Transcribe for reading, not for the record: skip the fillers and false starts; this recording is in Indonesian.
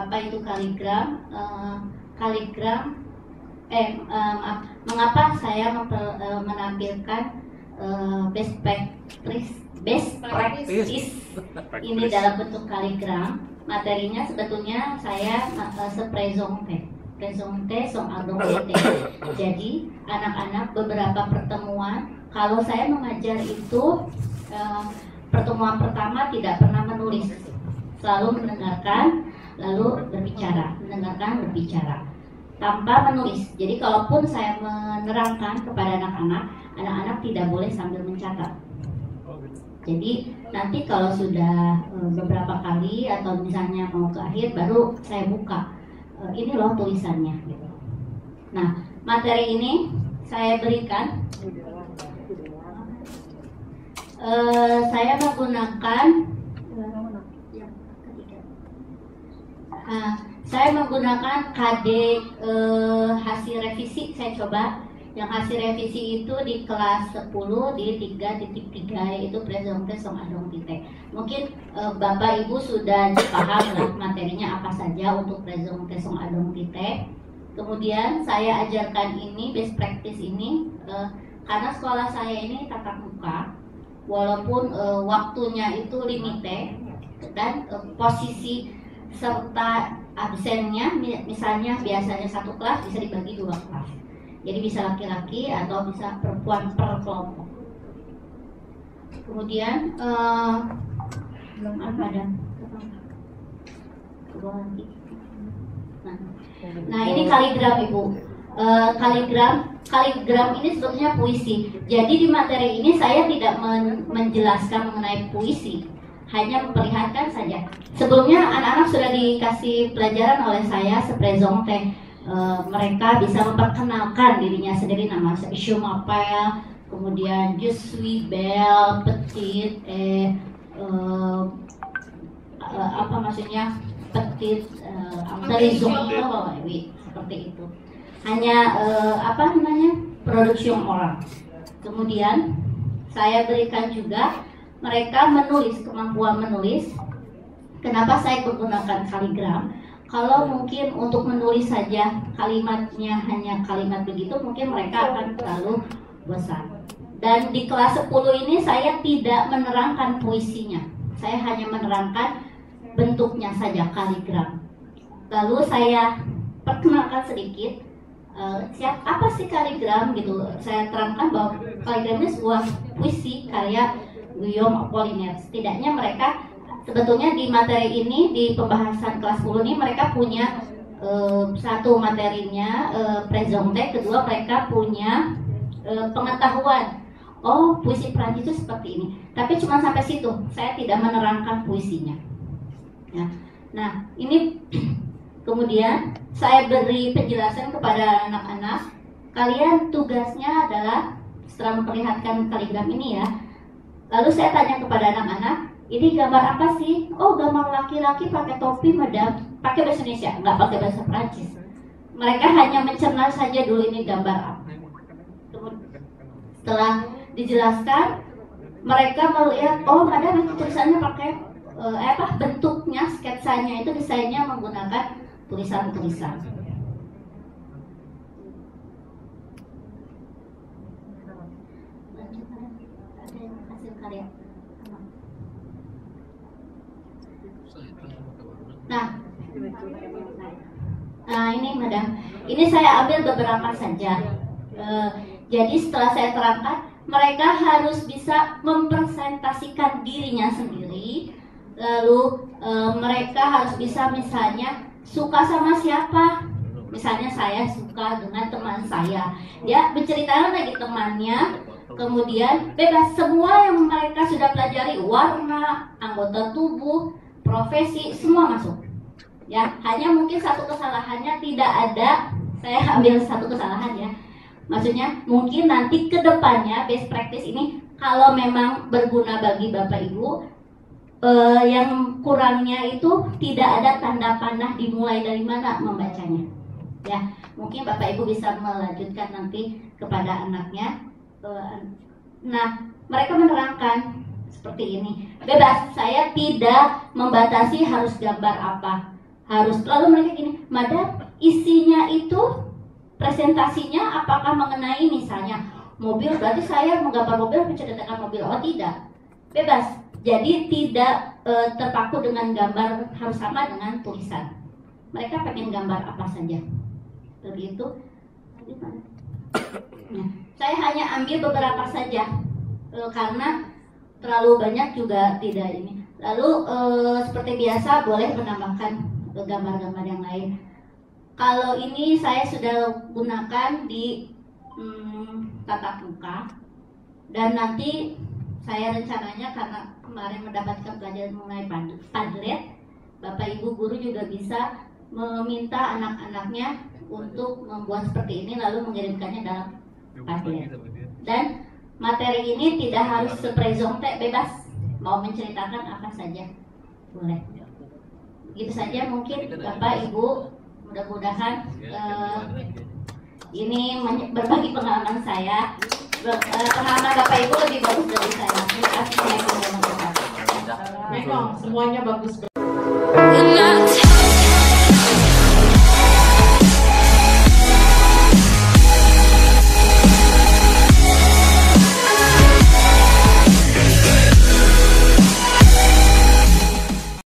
apa itu kaligram. Mengapa saya menampilkan best practice ini dalam bentuk kaligram. Materinya sebetulnya saya sepresonte song adong tite. Jadi anak-anak beberapa pertemuan, kalau saya mengajar itu pertemuan pertama tidak pernah menulis, selalu mendengarkan lalu berbicara, mendengarkan berbicara tanpa menulis. Jadi kalaupun saya menerangkan kepada anak-anak, anak-anak tidak boleh sambil mencatat. Jadi nanti kalau sudah beberapa kali atau misalnya mau ke akhir, baru saya buka, ini loh tulisannya gitu. Nah, materi ini saya berikan, saya menggunakan KD hasil revisi. Saya coba yang hasil revisi itu di kelas 10 di 3.3, yaitu presonte song adong tite. Mungkin Bapak Ibu sudah paham lah materinya apa saja untuk presonte song adong tite. Kemudian saya ajarkan ini best practice ini karena sekolah saya ini tatap muka, walaupun waktunya itu limite dan posisi serta absennya misalnya biasanya satu kelas bisa dibagi 2 kelas. Jadi bisa laki-laki atau bisa perempuan per kelompok. Kemudian belum ada nah ini kaligram Ibu. Kaligram ini sebetulnya puisi. Jadi di materi ini saya tidak menjelaskan mengenai puisi, hanya memperlihatkan saja. Sebelumnya anak-anak sudah dikasih pelajaran oleh saya sepresonte. Mereka bisa memperkenalkan dirinya sendiri, nama je m'appelle, kemudian je suis belle, petite, apa maksudnya petite, seperti itu. Hanya produksi oral. Kemudian saya berikan juga mereka menulis, kemampuan menulis. Kenapa saya menggunakan kaligram? Kalau mungkin untuk menulis saja kalimatnya hanya kalimat begitu, mungkin mereka akan terlalu bosan. Dan di kelas 10 ini saya tidak menerangkan puisinya, saya hanya menerangkan bentuknya saja, kaligram. Lalu saya perkenalkan sedikit apa sih kaligram gitu. Saya terangkan bahwa kaligram ini sebuah puisi karya Guillaume Apollinaire. Setidaknya mereka sebetulnya di materi ini, di pembahasan kelas 10 ini mereka punya satu materinya presonte, kedua mereka punya pengetahuan. Oh, puisi Prancis itu seperti ini. Tapi cuma sampai situ, saya tidak menerangkan puisinya. Ya. Nah, ini kemudian saya beri penjelasan kepada anak-anak. Kalian tugasnya adalah setelah memperlihatkan kaligram ini ya. Lalu saya tanya kepada anak-anak, ini gambar apa sih? Oh, gambar laki-laki pakai topi, madam. Pakai bahasa Indonesia, nggak pakai bahasa Prancis. Mereka hanya mencerna saja dulu ini gambar apa. Setelah dijelaskan, mereka melihat, oh, madam itu tulisannya pakai bentuknya, sketsanya itu desainnya menggunakan tulisan-tulisan. Ada yang hasil karya. Nah ini madam, ini saya ambil beberapa saja. Jadi setelah saya terangkan, mereka harus bisa mempresentasikan dirinya sendiri. Lalu mereka harus bisa misalnya suka sama siapa. Misalnya saya suka dengan teman saya, dia menceritakan lagi temannya. Kemudian bebas, semua yang mereka sudah pelajari, warna, anggota tubuh, profesi, semua masuk. Ya, hanya mungkin satu kesalahannya tidak ada. Saya ambil satu kesalahan ya. Maksudnya mungkin nanti ke depannya best practice ini kalau memang berguna bagi Bapak Ibu, yang kurangnya itu tidak ada tanda panah dimulai dari mana membacanya. Ya, mungkin Bapak Ibu bisa melanjutkan nanti kepada anaknya. Nah, mereka menerangkan seperti ini. Bebas, saya tidak membatasi harus gambar apa. harus. Lalu mereka gini, madam, isinya itu presentasinya apakah mengenai misalnya mobil, berarti saya menggambar mobil menceritakan mobil. Oh tidak, bebas. Jadi tidak terpaku dengan gambar harus sama dengan tulisan. Mereka pengen gambar apa saja. Begitu. Nah, saya hanya ambil beberapa saja karena terlalu banyak juga tidak ini. Lalu seperti biasa boleh menambahkan gambar-gambar yang lain. Kalau ini saya sudah gunakan di tatap muka, dan nanti saya rencananya karena kemarin mendapatkan pelajaran mengenai Padlet, Bapak Ibu guru juga bisa meminta anak-anaknya untuk membuat seperti ini lalu mengirimkannya dalam Padlet. Dan materi ini tidak harus seprezonte, bebas, mau menceritakan apa saja boleh. Gitu saja mungkin Bapak Ibu, mudah-mudahan ini berbagi pengalaman saya. Pengalaman Bapak Ibu lebih bagus dari saya. Terima kasih. Memang semuanya bagus.